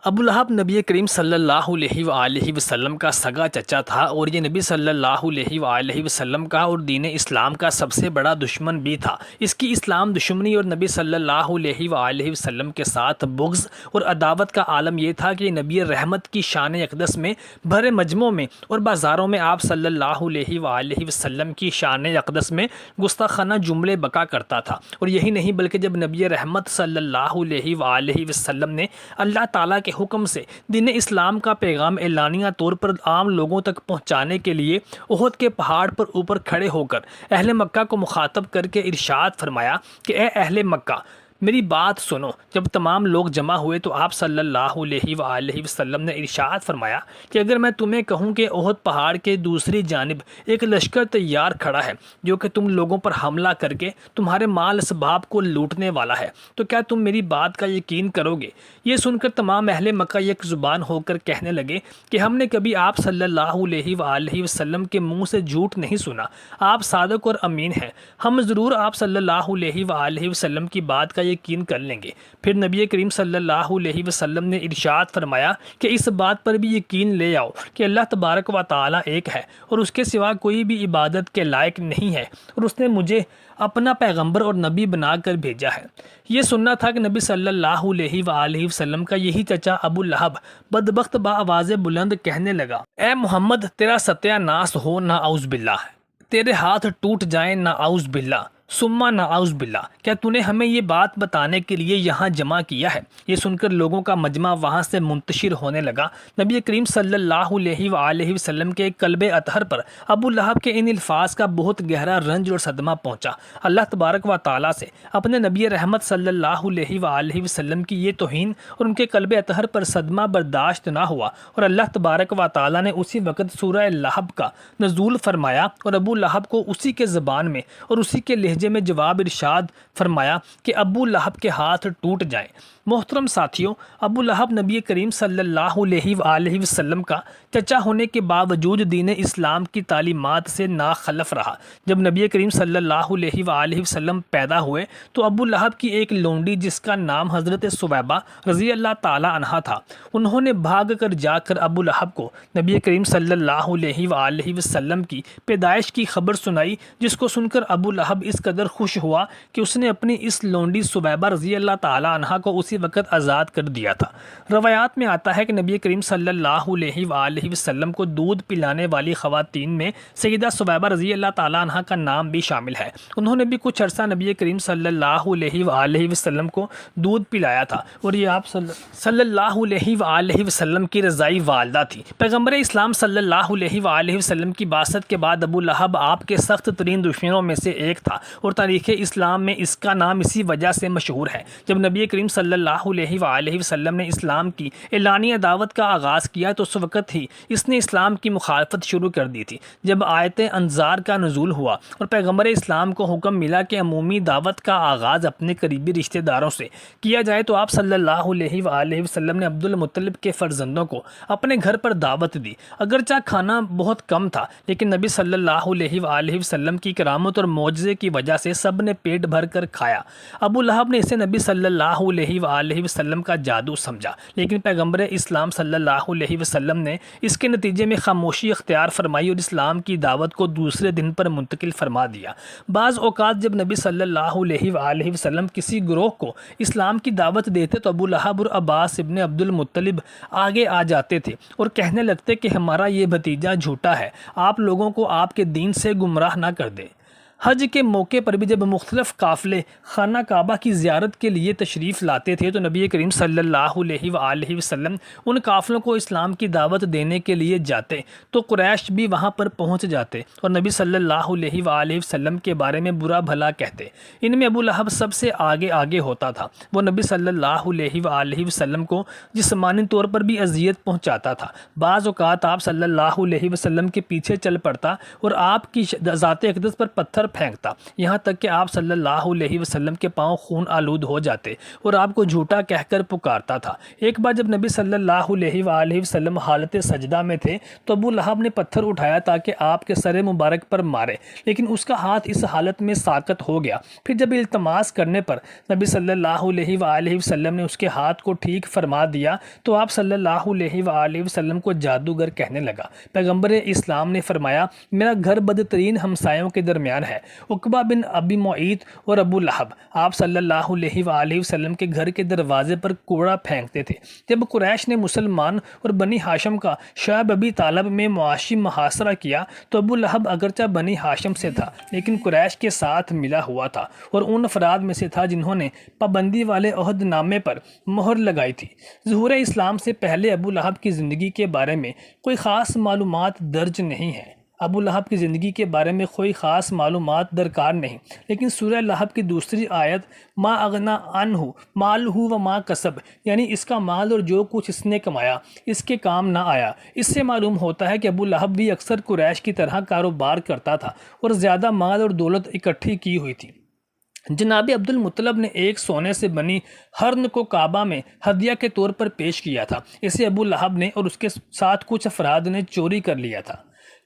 ابو لہب نبی کریم صلی اللہ علیہ وآلہ وسلم کا سگا چچا تھا، اور یہ نبی صلی اللہ علیہ وآلہ وسلم کا اور دین اسلام کا سب سے بڑا دشمن بھی تھا۔ اس کی اسلام دشمنی اور نبی صلی اللہ علیہ وآلہ وسلم کے ساتھ بغض اور عداوت کا عالم یہ تھا کہ نبی رحمت کی شان اقدس میں بھرے مجمعوں میں اور بازاروں میں آپ صلی اللہ علیہ وآلہ وسلم کی شان اقدس میں گستاخانہ جملے بکا کرتا تھا۔ اور یہی نہیں بلکہ جب نبی رحمت صلی اللہ علیہ وآلہ وسلم نے اللہ تعالیٰ کے حکم سے دین اسلام کا پیغام اعلانیہ طور پر عام لوگوں تک پہنچانے کے لیے احد کے پہاڑ پر اوپر کھڑے ہو کر اہل مکہ کو مخاطب کر کے ارشاد فرمایا کہ اے اہل مکہ، میری بات سنو۔ جب تمام لوگ جمع ہوئے تو آپ صلی اللہ علیہ وآلہ وسلم نے ارشاد فرمایا کہ اگر میں تمہیں کہوں کہ احد پہاڑ کے دوسری جانب ایک لشکر تیار کھڑا ہے جو کہ تم لوگوں پر حملہ کر کے تمہارے مال اسباب کو لوٹنے والا ہے، تو کیا تم میری بات کا یقین کرو گے؟ یہ سن کر تمام اہل مکہ یک زبان ہو کر کہنے لگے کہ ہم نے کبھی آپ صلی اللہ علیہ وآلہ وسلم کے منہ سے جھوٹ نہیں سنا، آپ صادق اور امین ہیں، ہم ضرور آپ صلی اللہ علیہ وآلہ وسلم کی بات کا یقین کر لیں گے۔ پھر نبی کریم صلی اللہ علیہ وسلم نے ارشاد فرمایا کہ اس بات پر بھی یقین لے آؤ کہ اللہ تبارک و تعالی ایک ہے اور اس کے سوا کوئی بھی عبادت کے لائق نہیں ہے، اور اس نے مجھے اپنا پیغمبر اور نبی بنا کر بھیجا ہے۔ یہ سننا تھا کہ نبی صلی اللہ علیہ وآلہ وسلم کا یہی چچا ابو لہب بدبخت آواز بلند کہنے لگا، اے محمد، تیرا ستیہ ناس ہو، نعوذ باللہ، تیرے ہاتھ ٹوٹ جائیں، نعوذ باللہ، ثم نعوذ باللہ، کیا تو نے ہمیں یہ بات بتانے کے لیے یہاں جمع کیا ہے؟ یہ سن کر لوگوں کا مجمع وہاں سے منتشر ہونے لگا۔ نبی کریم صلی اللہ علیہ وآلہ وسلم کے قلب اطہر پر ابو لہب کے ان الفاظ کا بہت گہرا رنج اور صدمہ پہنچا۔ اللہ تبارک و تعالیٰ سے اپنے نبی رحمت صلی اللہ علیہ وآلہ وسلم کی یہ توہین اور ان کے قلب اطہر پر صدمہ برداشت نہ ہوا، اور اللہ تبارک و تعالیٰ نے اسی وقت سورہ لہب کا نزول فرمایا اور ابو لہب کو اسی کے زبان میں اور اسی کے لہجے میں جواب ارشاد فرمایا کہ ابو لہب کے ہاتھ ٹوٹ جائیں۔ محترم ساتھیوں، ابو لہب نبی کریم صلی اللہ علیہ وآلہ وسلم کا چچا ہونے کے باوجود دین اسلام کی تعلیمات سے ناخلف رہا۔ جب نبی کریم صلی اللہ علیہ وآلہ وسلم پیدا ہوئے تو ابو لہب کی ایک لونڈی جس کا نام حضرت ثویبہ رضی اللہ تعالی عنہا تھا، انہوں نے بھاگ کر جا کر ابو لہب کو نبی کریم صلی اللہ علیہ وآلہ وسلم کی پیدائش کی خبر سنائی، جس کو سن کر ابو لہب اس قدر خوش ہوا کہ اس نے اپنی اس لونڈی ثویبہ رضی اللہ تعالی عنہا کو اسی وقت آزاد کر دیا تھا۔ روایات میں آتا ہے کہ نبی کریم صلی اللہ علیہ وآلہ وسلم کو دودھ پلانے والی خواتین میں سیدہ ثویبہ رضی اللہ تعالی عنہا کا نام بھی شامل ہے۔ انہوں نے بھی کچھ عرصہ نبی کریم صلی اللہ علیہ وآلہ وسلم کو دودھ پلایا تھا، اور یہ آپ صلی اللہ علیہ وآلہ وسلم کی رضائی والدہ تھی۔ پیغمبر اسلام صلی اللہ علیہ وآلہ وسلم کی بعثت کے بعد ابو لہب آپ کے سخت ترین دشمنوں میں سے ایک تھا، اور تاریخ اسلام میں اس کا نام اسی وجہ سے مشہور ہے۔ جب نبی کریم صلی اللہ علیہ وآلہ وسلم نے اسلام کی اعلانیہ دعوت کا آغاز کیا تو اس وقت ہی اس نے اسلام کی مخالفت شروع کر دی تھی۔ جب آیت انذار کا نزول ہوا اور پیغمبر اسلام کو حکم ملا کہ عمومی دعوت کا آغاز اپنے قریبی رشتہ داروں سے کیا جائے تو آپ صلی اللہ علیہ وآلہ وسلم نے عبد المطلب کے فرزندوں کو اپنے گھر پر دعوت دی۔ اگرچہ کھانا بہت کم تھا، لیکن نبی صلی اللہ علیہ وآلہ وسلم کی کرامت اور معجزے کی وجہ سے سب نے پیٹ بھر کر کھایا۔ ابو لہب نے اسے نبی صلی اللہ علیہ وآلہ وسلم کا جادو سمجھا، لیکن پیغمبر اسلام صلی اللہ علیہ وسلم نے اس کے نتیجے میں خاموشی اختیار فرمائی اور اسلام کی دعوت کو دوسرے دن پر منتقل فرما دیا۔ بعض اوقات جب نبی صلی اللہ علیہ وآلہ وسلم کسی گروہ کو اسلام کی دعوت دیتے تو ابو لہب اور عباس ابن عبد المطلب آگے آ جاتے تھے اور کہنے لگتے کہ ہمارا یہ بھتیجا جھوٹا ہے، آپ لوگوں کو آپ کے دین سے گمراہ نہ کر دے۔ حج کے موقع پر بھی جب مختلف قافلے خانہ کعبہ کی زیارت کے لیے تشریف لاتے تھے تو نبی کریم صلی اللہ علیہ وآلہ وسلم ان قافلوں کو اسلام کی دعوت دینے کے لیے جاتے تو قریش بھی وہاں پر پہنچ جاتے اور نبی صلی اللہ علیہ وآلہ وسلم کے بارے میں برا بھلا کہتے۔ ان میں ابو لہب سب سے آگے ہوتا تھا۔ وہ نبی صلی اللہ علیہ وآلہ وسلم کو جسمانی طور پر بھی اذیت پہنچاتا تھا۔ بعض اوقات آپ صلی اللہ علیہ وسلم کے پیچھے چل پڑتا اور آپ کی ذات اقدس پر پتھر پھینکتا یہاں تک کہ آپ صلی اللہ علیہ وسلم کے پاؤں خون آلود ہو جاتے اور آپ کو جھوٹا کہہ کر پکارتا تھا۔ ایک بار جب نبی صلی اللہ علیہ وآلہ وسلم حالت سجدہ میں تھے تو ابو لہب نے پتھر اٹھایا تاکہ آپ کے سر مبارک پر مارے، لیکن اس کا ہاتھ اس حالت میں ساقط ہو گیا۔ پھر جب التماس کرنے پر نبی صلی اللہ علیہ وآلہ وسلم نے اس کے ہاتھ کو ٹھیک فرما دیا تو آپ صلی اللہ علیہ وآلہ وسلم کو جادوگر کہنے لگا۔ پیغمبر اسلام نے فرمایا، میرا گھر بدترین ہمسایوں کے درمیان ہے، عقبہ بن ابی معیط اور ابو لہب آپ صلی اللہ علیہ وآلہ وسلم کے گھر کے دروازے پر کوڑا پھینکتے تھے۔ جب قریش نے مسلمان اور بنی ہاشم کا شعیب ابی طالب میں معاشی محاصرہ کیا تو ابو لہب اگرچہ بنی ہاشم سے تھا لیکن قریش کے ساتھ ملا ہوا تھا اور ان افراد میں سے تھا جنہوں نے پابندی والے عہد نامے پر مہر لگائی تھی۔ ظہور اسلام سے پہلے ابو لہب کی زندگی کے بارے میں کوئی خاص معلومات درج نہیں ہیں۔ ابو لہب کی زندگی کے بارے میں کوئی خاص معلومات درکار نہیں، لیکن سورہ لہب کی دوسری آیت ما اغنا عنہ مالہ و ما کسب، یعنی اس کا مال اور جو کچھ اس نے کمایا اس کے کام نہ آیا، اس سے معلوم ہوتا ہے کہ ابو لہب بھی اکثر قریش کی طرح کاروبار کرتا تھا اور زیادہ مال اور دولت اکٹھی کی ہوئی تھی۔ جناب عبد المطلب نے ایک سونے سے بنی ہرن کو کعبہ میں ہدیہ کے طور پر پیش کیا تھا۔ اسے ابو لہب نے اور اس کے ساتھ کچھ افراد نے چوری کر لیا تھا۔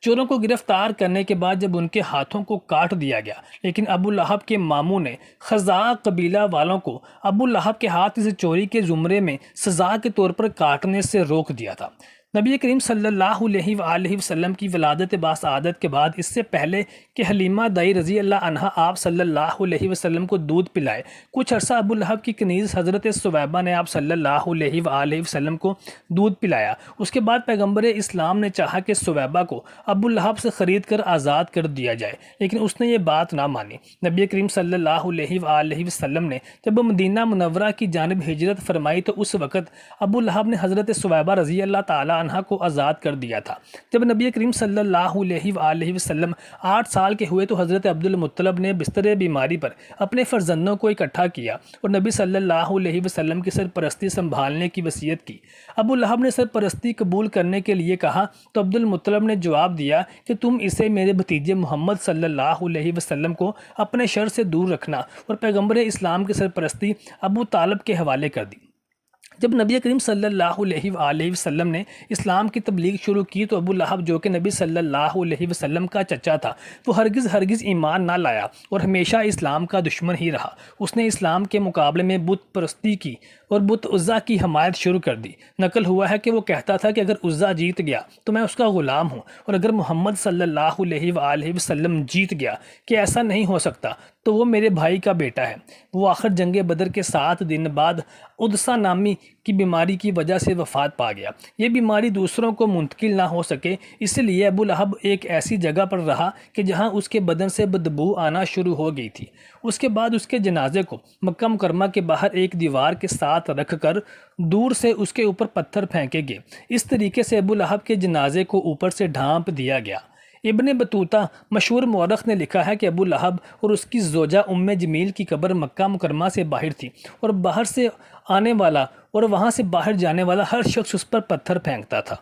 چوروں کو گرفتار کرنے کے بعد جب ان کے ہاتھوں کو کاٹ دیا گیا، لیکن ابو لہب کے ماموں نے خزاع قبیلہ والوں کو ابو لہب کے ہاتھ اسے چوری کے زمرے میں سزا کے طور پر کاٹنے سے روک دیا تھا۔ نبی کریم صلی اللہ علیہ وآلہ وسلم کی ولادت باسعادت کے بعد اس سے پہلے کہ حلیمہ دائی رضی اللہ عنہا آپ صلی اللہ علیہ وسلم کو دودھ پلائے، کچھ عرصہ ابو لہب کی کنیز حضرت ثویبہ نے آپ صلی اللہ علیہ وآلہ وسلم کو دودھ پلایا۔ اس کے بعد پیغمبر اسلام نے چاہا کہ ثویبہ کو ابو لہب سے خرید کر آزاد کر دیا جائے، لیکن اس نے یہ بات نہ مانی۔ نبی کریم صلی اللہ علیہ وآلہ وسلم نے جب مدینہ منورہ کی جانب ہجرت فرمائی تو اس وقت ابو لہب نے حضرت ثویبہ رضی اللہ تعالی عنہ کو آزاد کر دیا تھا۔ جب نبی کریم صلی اللہ علیہ وآلہ وسلم 8 سال کے ہوئے تو حضرت عبد المطلب نے بستر بیماری پر اپنے فرزندوں کو اکٹھا کیا اور نبی صلی اللہ علیہ وسلم کی سرپرستی سنبھالنے کی وصیت کی۔ ابو لہب نے سرپرستی قبول کرنے کے لیے کہا تو عبد المطلب نے جواب دیا کہ تم اسے میرے بھتیجے محمد صلی اللہ علیہ وسلم کو اپنے شر سے دور رکھنا، اور پیغمبر اسلام کی سرپرستی ابو طالب کے حوالے کر دی۔ جب نبی کریم صلی اللہ علیہ وآلہ وسلم نے اسلام کی تبلیغ شروع کی تو ابو لہب جو کہ نبی صلی اللہ علیہ وسلم کا چچا تھا وہ ہرگز ایمان نہ لایا اور ہمیشہ اسلام کا دشمن ہی رہا۔ اس نے اسلام کے مقابلے میں بت پرستی کی اور بت عزا کی حمایت شروع کر دی۔ نقل ہوا ہے کہ وہ کہتا تھا کہ اگر عزا جیت گیا تو میں اس کا غلام ہوں، اور اگر محمد صلی اللہ علیہ وآلہ وسلم جیت گیا کہ ایسا نہیں ہو سکتا تو وہ میرے بھائی کا بیٹا ہے۔ وہ آخر جنگ بدر کے 7 دن بعد عدسہ نامی کی بیماری کی وجہ سے وفات پا گیا۔ یہ بیماری دوسروں کو منتقل نہ ہو سکے، اس لیے ابو لہب ایک ایسی جگہ پر رہا کہ جہاں اس کے بدن سے بدبو آنا شروع ہو گئی تھی۔ اس کے بعد اس کے جنازے کو مکہ مکرمہ کے باہر ایک دیوار کے ساتھ رکھ کر دور سے اس کے اوپر پتھر پھینکے گئے۔ اس طریقے سے ابو لہب کے جنازے کو اوپر سے ڈھانپ دیا گیا۔ ابن بطوطہ مشہور مورخ نے لکھا ہے کہ ابو لہب اور اس کی زوجہ ام جمیل کی قبر مکہ مکرمہ سے باہر تھی، اور باہر سے آنے والا اور وہاں سے باہر جانے والا ہر شخص اس پر پتھر پھینکتا تھا۔